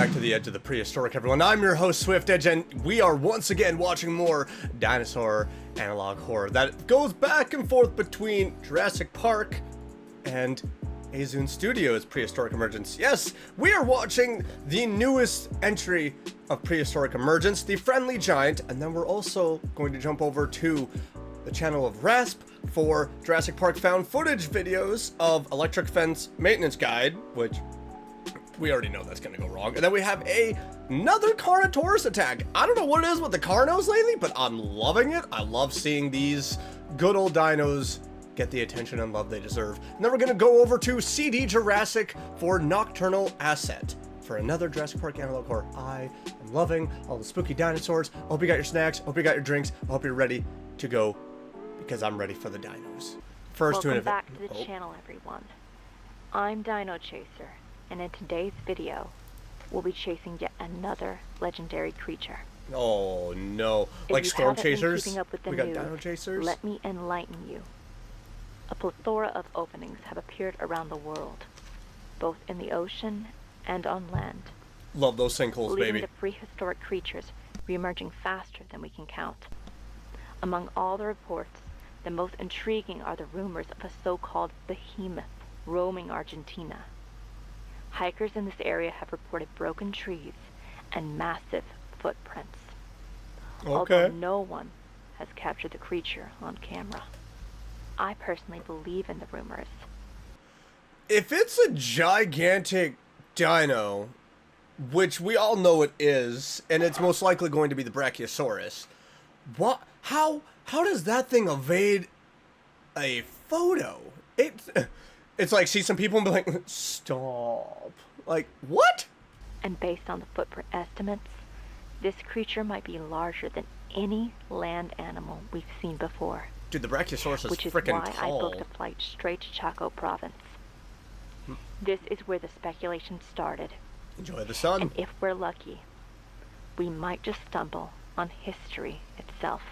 back to the edge of the prehistoric, everyone. I'm your host, Swift Edge, and we are once again watching more dinosaur analog horror that goes back and forth between Jurassic Park and Azun Studios' Prehistoric Emergence. Yes, we are watching the newest entry of Prehistoric Emergence, the Friendly Giant, and then we're also going to jump over to the channel of Rasp for Jurassic Park found footage videos of Electric Fence Maintenance Guide, which we already know that's gonna go wrong. And then we have another Carnotaurus attack. I don't know what it is with the Carnos lately, but I'm loving it. I love seeing these good old dinos get the attention and love they deserve. And then we're gonna go over to CD Jurassic for Nocturnal Asset for another Jurassic Park analog horror. I am loving all the spooky dinosaurs. I hope you got your snacks. I hope you got your drinks. I hope you're ready to go because I'm ready for the dinos. Welcome back to the channel, everyone. I'm Dino Chaser. And in today's video, we'll be chasing yet another legendary creature. Oh no, like storm chasers? We got dino chasers? Let me enlighten you. A plethora of openings have appeared around the world, both in the ocean and on land. Love those sinkholes, baby. Leading to prehistoric creatures reemerging faster than we can count. Among all the reports, the most intriguing are the rumors of a so-called behemoth roaming Argentina. Hikers in this area have reported broken trees and massive footprints. Although no one has captured the creature on camera. I personally believe in the rumors. If it's a gigantic dino, which we all know it is, and it's most likely going to be the Brachiosaurus, how does that thing evade a photo? It's like, see some people and be like, stop. Like, what? And based on the footprint estimates, this creature might be larger than any land animal we've seen before. Dude, the Brachiosaurus is freaking tall. Which is why I booked a flight straight to Chaco province. This is where the speculation started. Enjoy the sun. And if we're lucky, we might just stumble on history itself.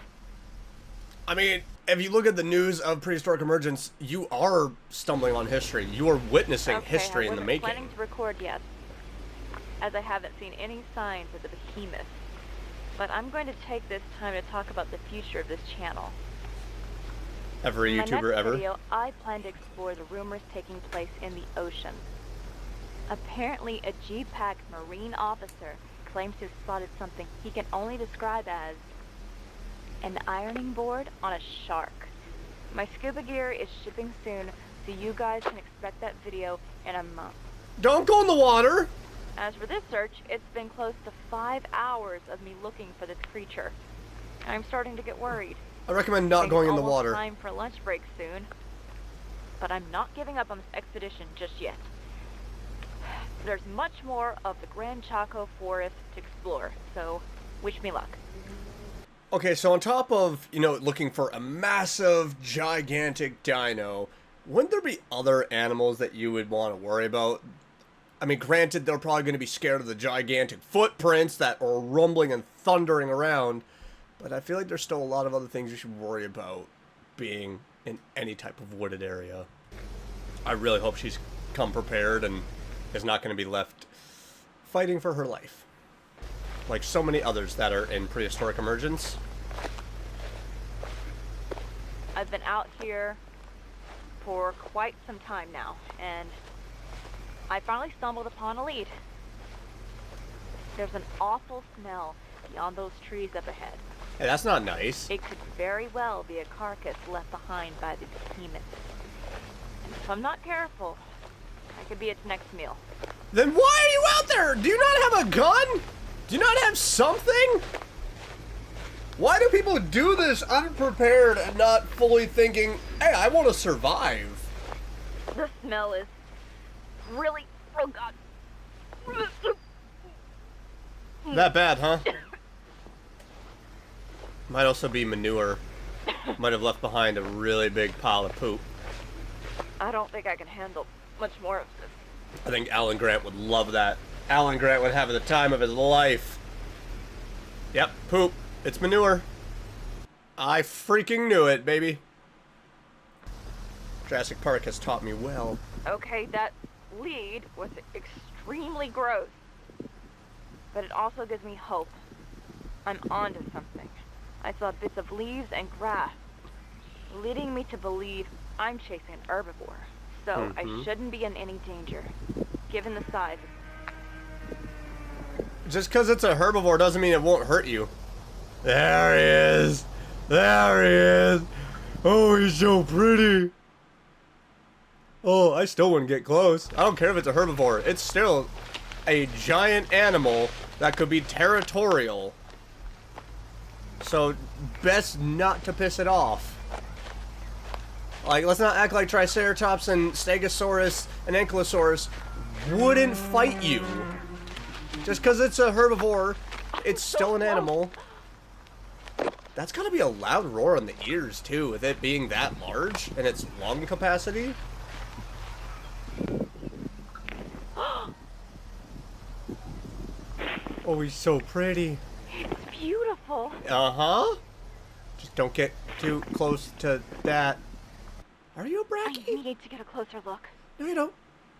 I mean, if you look at the news of Prehistoric Emergence, you are stumbling on history. You are witnessing history in the making. I wasn't planning to record yet, as I haven't seen any signs of the behemoth. But I'm going to take this time to talk about the future of this channel. Every YouTuber ever. In my next video, I plan to explore the rumors taking place in the ocean. Apparently, a G-Pack Marine officer claims to have spotted something he can only describe as an ironing board on a shark. My scuba gear is shipping soon, so you guys can expect that video in a month. Don't go in the water! As for this search, it's been close to 5 hours of me looking for this creature. I'm starting to get worried. I recommend not going in the water. It's time for lunch break soon. But I'm not giving up on this expedition just yet. There's much more of the Grand Chaco forest to explore, so wish me luck. Okay, so on top of, looking for a massive, gigantic dino, wouldn't there be other animals that you would want to worry about? I mean, granted, they're probably going to be scared of the gigantic footprints that are rumbling and thundering around, but I feel like there's still a lot of other things you should worry about being in any type of wooded area. I really hope she's come prepared and is not going to be left fighting for her life, like so many others that are in Prehistoric Emergence. I've been out here for quite some time now, and I finally stumbled upon a lead. There's an awful smell beyond those trees up ahead. Hey, that's not nice. It could very well be a carcass left behind by the behemoth. And if I'm not careful, I could be its next meal. Then why are you out there? Do you not have a gun? Do you not have something? Why do people do this unprepared and not fully thinking, hey, I want to survive? The smell is really, oh God. That bad, huh? Might also be manure. Might have left behind a really big pile of poop. I don't think I can handle much more of this. I think Alan Grant would love that. Alan Grant would have the time of his life. Yep, poop. It's manure. I freaking knew it, baby. Jurassic Park has taught me well. Okay, that lead was extremely gross. but it also gives me hope. I'm onto something. I saw bits of leaves and grass, leading me to believe I'm chasing an herbivore. So I shouldn't be in any danger, given the size. Just because it's a herbivore doesn't mean it won't hurt you. There he is. There he is. Oh, he's so pretty. Oh, I still wouldn't get close. I don't care if it's a herbivore. It's still a giant animal that could be territorial. So, best not to piss it off. Like, let's not act like Triceratops and Stegosaurus and Ankylosaurus wouldn't fight you. Just because it's a herbivore, it's still an animal. That's gotta be a loud roar in the ears, too, with it being that large and its lung capacity. Oh, he's so pretty. It's beautiful. Uh-huh. Just don't get too close to that. Are you a bracky? I need to get a closer look. No, you don't.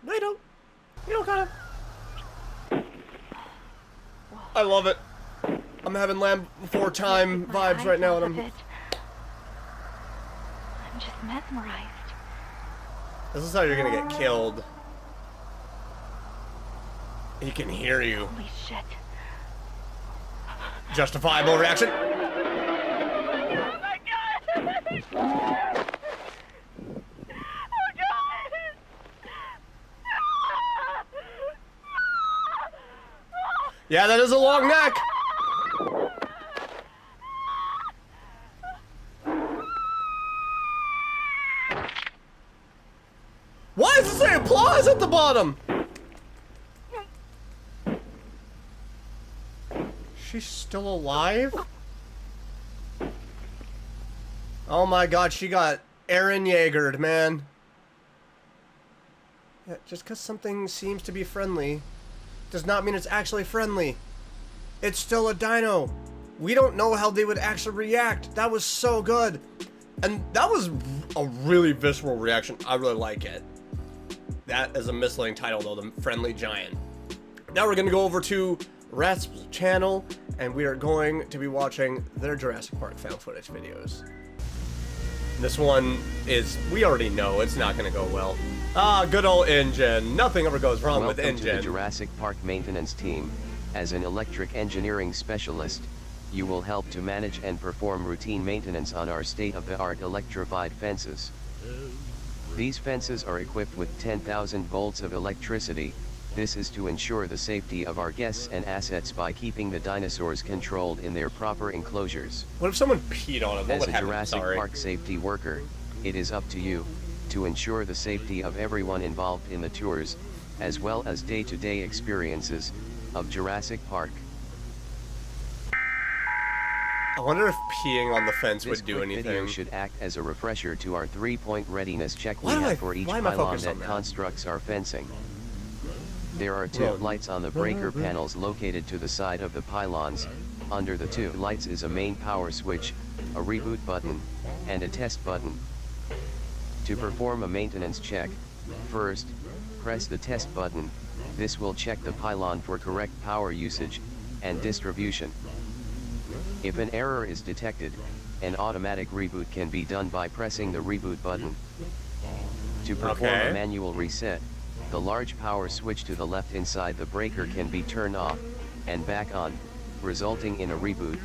No, you don't. You don't gotta. I love it. I'm having Land Before Time vibes right now, and I'm just mesmerized. This is how you're gonna get killed. He can hear you. Holy shit. Justifiable reaction. Oh my god! Oh god! Yeah, that is a long neck. Why does it say applause at the bottom? She's still alive? Oh my god, she got Eren Yeagered, man. Yeah, just because something seems to be friendly does not mean it's actually friendly. It's still a dino. We don't know how they would actually react. That was so good. And that was a really visceral reaction. I really like it. That is a misleading title though, the Friendly Giant. Now we're gonna go over to Rasp's channel, and we are going to be watching their Jurassic Park found footage videos. This one is, we already know it's not going to go well. Ah, good old InGen. Nothing ever goes wrong with InGen. Welcome to the Jurassic Park maintenance team. As an electric engineering specialist, you will help to manage and perform routine maintenance on our state-of-the-art electrified fences. These fences are equipped with 10,000 volts of electricity. This is to ensure the safety of our guests and assets by keeping the dinosaurs controlled in their proper enclosures. What if someone peed on it? What As would a happen? Jurassic Park safety worker, it is up to you to ensure the safety of everyone involved in the tours, as well as day-to-day experiences of Jurassic Park. I wonder if peeing on the fence This would do quick anything. video should act as a refresher to our 3-point readiness check we Why am I- have for each why am I pylon focused on that that? constructs our fencing. There are two lights on the breaker panels located to the side of the pylons. Under the two lights is a main power switch, a reboot button, and a test button. To perform a maintenance check, first, press the test button. This will check the pylon for correct power usage and distribution. If an error is detected, an automatic reboot can be done by pressing the reboot button. To perform a manual reset, the large power switch to the left inside the breaker can be turned off and back on, resulting in a reboot.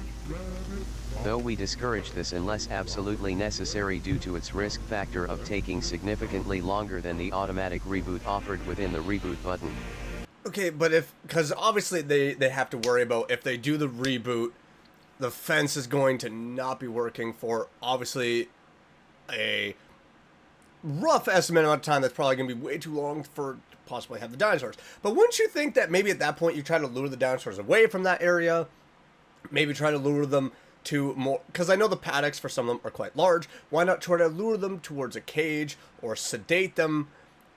Though we discourage this unless absolutely necessary due to its risk factor of taking significantly longer than the automatic reboot offered within the reboot button. Okay, but because obviously they have to worry about if they do the reboot, the fence is going to not be working for obviously a rough estimate amount of time. That's probably going to be way too long for to possibly have the dinosaurs. But wouldn't you think that maybe at that point you try to lure the dinosaurs away from that area? Maybe try to lure them to more, because I know the paddocks for some of them are quite large. Why not try to lure them towards a cage or sedate them?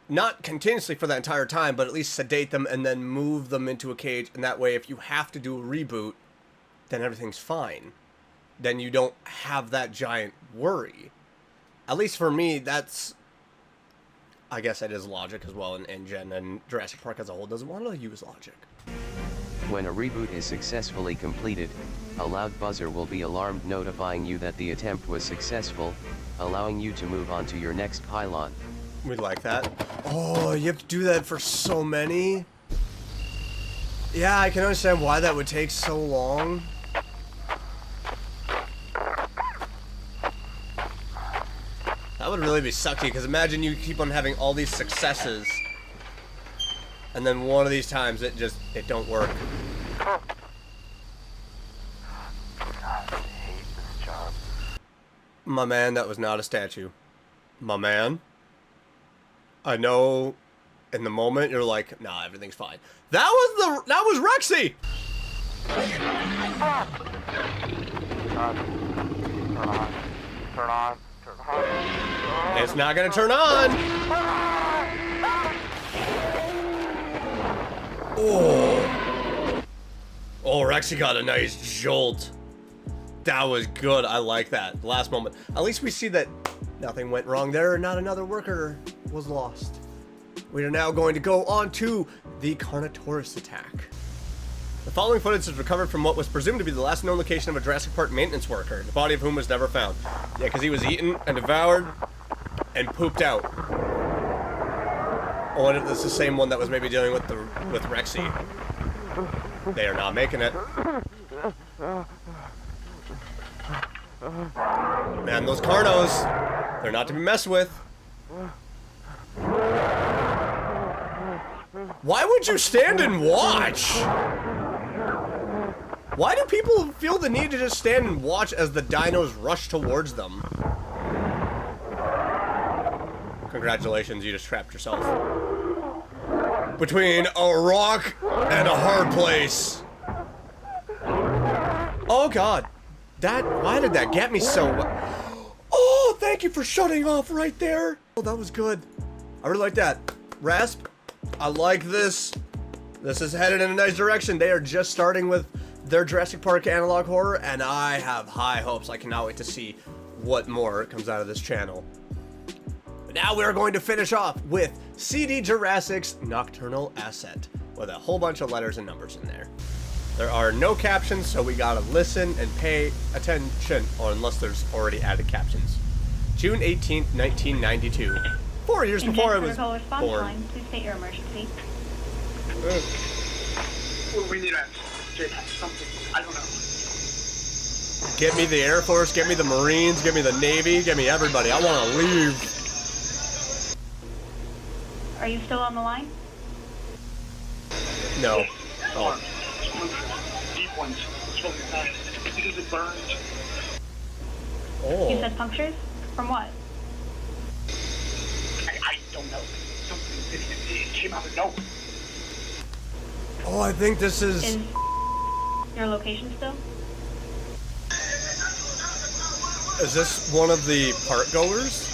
Not continuously for that entire time, but at least sedate them and then move them into a cage. And that way, if you have to do a reboot, then everything's fine. Then you don't have that giant worry. At least for me, that's... I guess that is logic as well in InGen, and Jurassic Park as a whole doesn't want to use logic. When a reboot is successfully completed, a loud buzzer will be alarmed notifying you that the attempt was successful, allowing you to move on to your next pylon. We like that. Oh, you have to do that for so many? Yeah, I can understand why that would take so long. That would really be sucky, because imagine you keep on having all these successes, and then one of these times it don't work. My man, that was not a statue. My man. I know in the moment you're like, nah, everything's fine. That was Rexy! Turn on. It's not gonna turn on! Oh. Oh, Rexy got a nice jolt. That was good. I like that. Last moment. At least we see that nothing went wrong there and not another worker was lost. We are now going to go on to the Carnotaurus attack. The following footage is recovered from what was presumed to be the last known location of a Jurassic Park maintenance worker, the body of whom was never found. Yeah, because he was eaten and devoured and pooped out. I wonder if this is the same one that was maybe dealing with Rexy. They are not making it. Man, those Carnos, they're not to be messed with. Why would you stand and watch? Why do people feel the need to just stand and watch as the dinos rush towards them? Congratulations, you just trapped yourself between a rock and a hard place. Oh god. Why did that get me so... Oh, thank you for shutting off right there. Oh, that was good. I really like that. Rasp, I like this. This is headed in a nice direction. They are just starting with their Jurassic Park analog horror, and I have high hopes. I cannot wait to see what more comes out of this channel. But now we're going to finish off with CD Jurassic's Nocturnal Asset, with a whole bunch of letters and numbers in there. There are no captions, so we gotta listen and pay attention, or unless there's already added captions. June 18th, 1992. 4 years before I was born. Please state your emergency. We need something. I don't know. Get me the Air Force, get me the Marines, get me the Navy, get me everybody. I wanna leave. Are you still on the line? No. Oh. Deep ones. Because it burned. Oh. You said punctures? From what? I don't know. Something. It came out of nowhere. Oh, I think this is... Is your location still? Is this one of the park goers?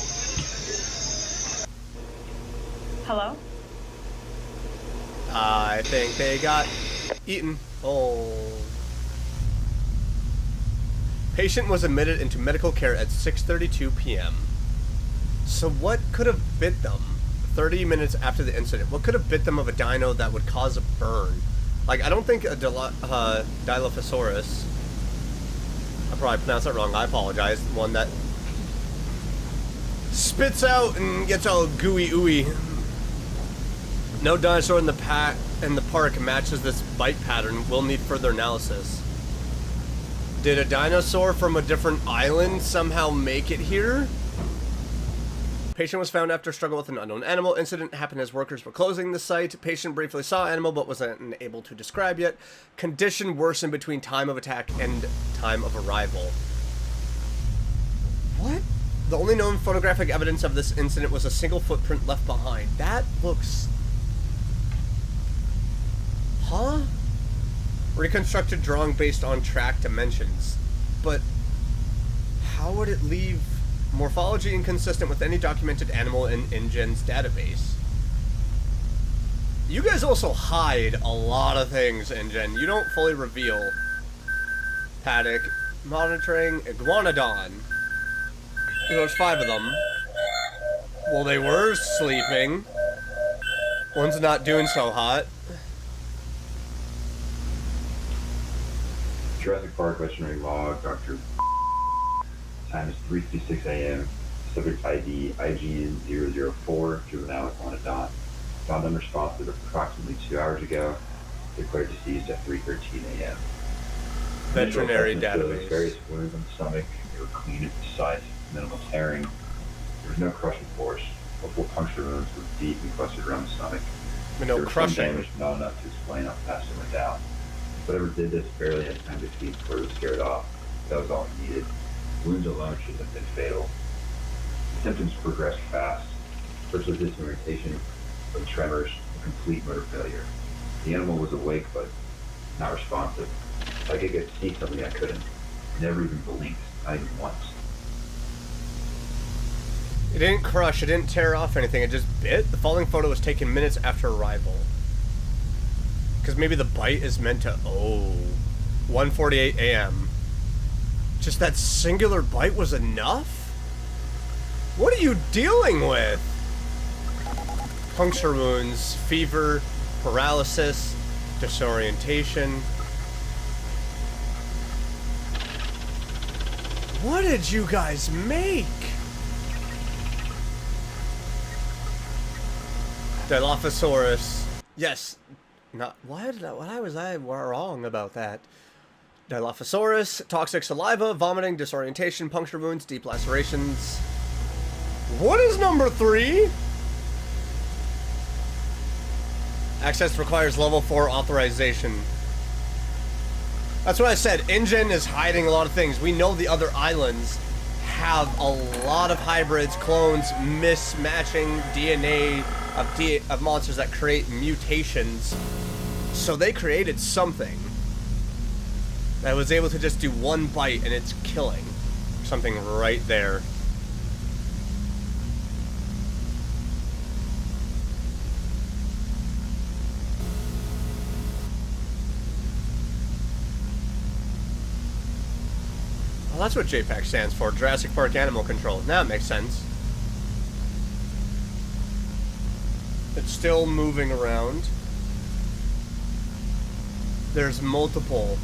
Hello? I think they got eaten. Oh. Patient was admitted into medical care at 6:32 p.m. So what could have bit them 30 minutes after the incident? What could have bit them of a dino that would cause a burn? Like, I don't think a Dilophosaurus, I probably pronounced that wrong, I apologize, one that spits out and gets all gooey ooey. No dinosaur in the park matches this bite pattern. We'll need further analysis. Did a dinosaur from a different island somehow make it here? Patient was found after a struggle with an unknown animal. Incident happened as workers were closing the site. Patient briefly saw animal but wasn't able to describe yet. Condition worsened between time of attack and time of arrival. What? The only known photographic evidence of this incident was a single footprint left behind. That looks... Huh? Reconstructed drawing based on track dimensions. But how would it leave morphology inconsistent with any documented animal in InGen's database? You guys also hide a lot of things, InGen. You don't fully reveal. Paddock. Monitoring. Iguanodon. There's 5 of them. Well, they were sleeping. One's not doing so hot. Jurassic Park veterinary log, Dr. Time is 3:56 a.m. Subject ID IGN004, juvenile at 1 at dawn. Found unresponsive approximately 2 hours ago. Declared deceased at 3:13 a.m. Veterinary Initial assessment shows database. various wounds on the stomach. They were clean and precise, minimal tearing. There was no crushing force. Multiple puncture wounds were deep and clustered around the stomach. But There no was some crushing. damage, not enough to explain how fast it went down. Whatever did this barely had time to feed before it was scared off. That was all he needed. Wounds alone should have been fatal. The symptoms progressed fast. First was disorientation, then tremors, and complete motor failure. The animal was awake, but not responsive. I could get to see something I couldn't. It never even blinked, not even once. It didn't crush, it didn't tear off anything, it just bit. The following photo was taken minutes after arrival. Because maybe the bite is meant to... Oh. 1:48 a.m. Just that singular bite was enough? What are you dealing with? Puncture wounds, fever, paralysis, disorientation. What did you guys make? Dilophosaurus. Yes. Not. Why was I wrong about that? Dilophosaurus, toxic saliva, vomiting, disorientation, puncture wounds, deep lacerations. What is number 3? Access requires level 4 authorization. That's what I said. InGen is hiding a lot of things. We know the other islands have a lot of hybrids, clones, mismatching DNA of monsters that create mutations. So they created something that was able to just do one bite and it's killing. Something right there. Well, that's what JPAC stands for, Jurassic Park Animal Control. Now it makes sense. It's still moving around. There's multiple.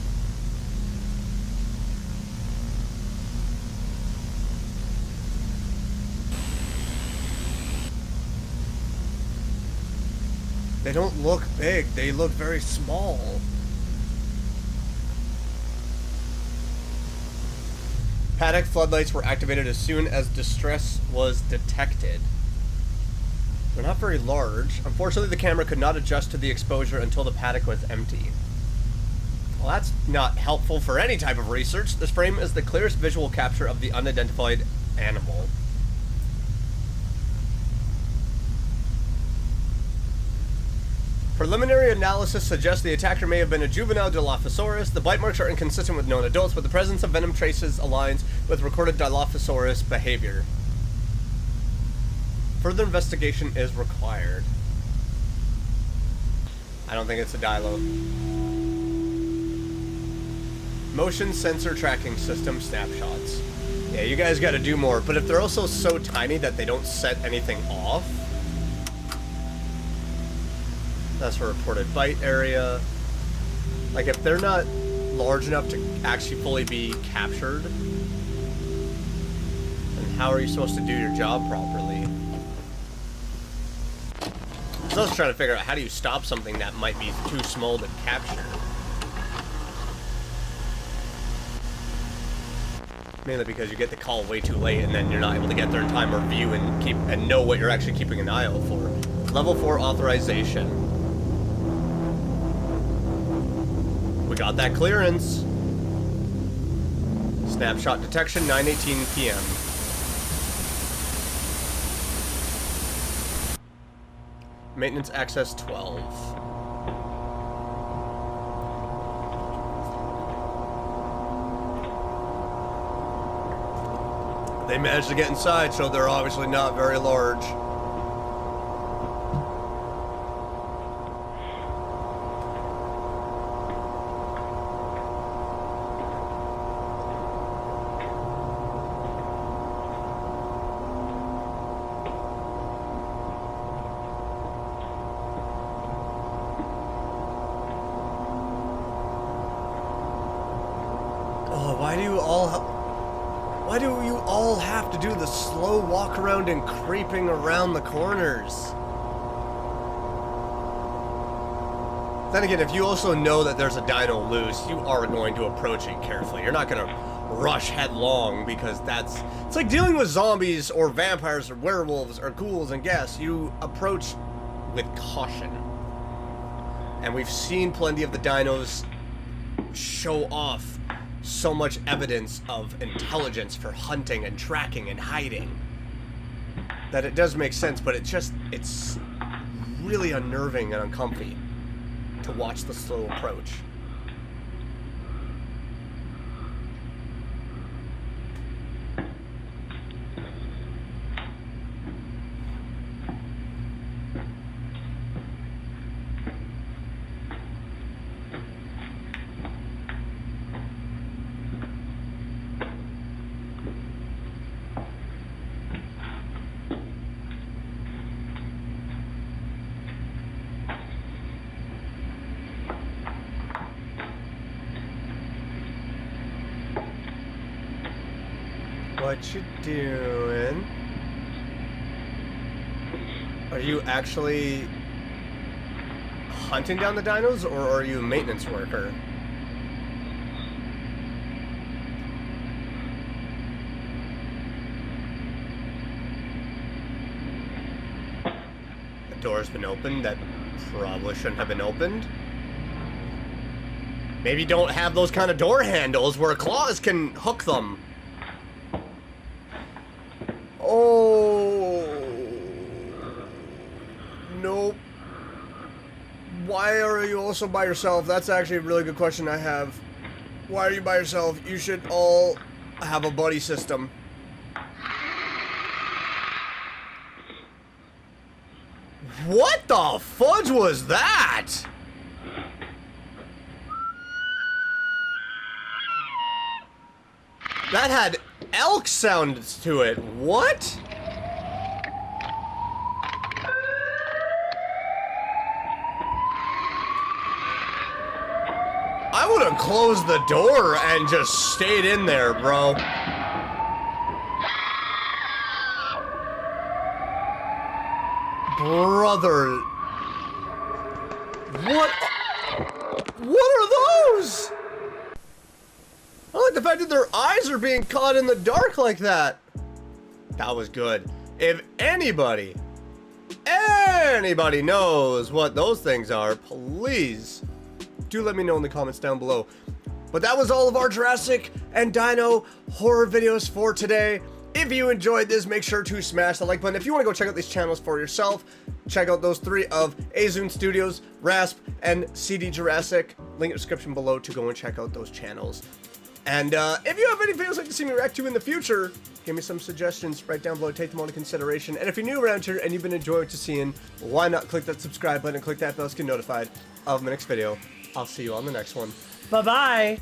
They don't look big, they look very small. Paddock floodlights were activated as soon as distress was detected. They're not very large. Unfortunately, the camera could not adjust to the exposure until the paddock was empty. Well, that's not helpful for any type of research. This frame is the clearest visual capture of the unidentified animal. Preliminary analysis suggests the attacker may have been a juvenile Dilophosaurus. The bite marks are inconsistent with known adults, but the presence of venom traces aligns with recorded Dilophosaurus behavior. Further investigation is required. I don't think it's a Dilo. Motion sensor tracking system snapshots. Yeah, you guys gotta do more, but if they're also so tiny that they don't set anything off. That's a reported bite area. Like, if they're not large enough to actually fully be captured, then how are you supposed to do your job properly? So I was trying to figure out, how do you stop something that might be too small to capture? Mainly because you get the call way too late and then you're not able to get there in time or view and know what you're actually keeping an eye out for. Level 4 authorization. We got that clearance. Snapshot detection, 9:18 p.m. Maintenance access 12. They managed to get inside, so they're obviously not very large. Oh, why do you all have to do the slow walk around and creeping around the corners? Then again, if you also know that there's a dino loose, you are going to approach it carefully. You're not going to rush headlong, because it's like dealing with zombies or vampires or werewolves or ghouls and ghouls. You approach with caution. And we've seen plenty of the dinos show off so much evidence of intelligence for hunting and tracking and hiding that it does make sense, but it's really unnerving and uncomfy to watch the slow approach. What you doing? Are you actually hunting down the dinos, or are you a maintenance worker? The door's been opened that probably shouldn't have been opened. Maybe don't have those kind of door handles where claws can hook them. Oh, nope. Why are you also by yourself? That's actually a really good question I have. Why are you by yourself? You should all have a buddy system. What the fudge was that? That had elk sounds to it. What? I would have closed the door and just stayed in there, bro. Brother. What are those? I like the fact that their eyes are being caught in the dark like that. That was good. If anybody knows what those things are, please do let me know in the comments down below. But that was all of our Jurassic and Dino horror videos for today. If you enjoyed this, make sure to smash the like button. If you want to go check out these channels for yourself, check out those three of Azun Studios, Rasp, and CD Jurassic. Link in the description below to go and check out those channels. And if you have any videos you'd like to see me react to in the future, give me some suggestions right down below. Take them all into consideration. And if you're new around here and you've been enjoying what you're seeing, why not click that subscribe button and click that bell to get notified of my next video. I'll see you on the next one. Bye-bye.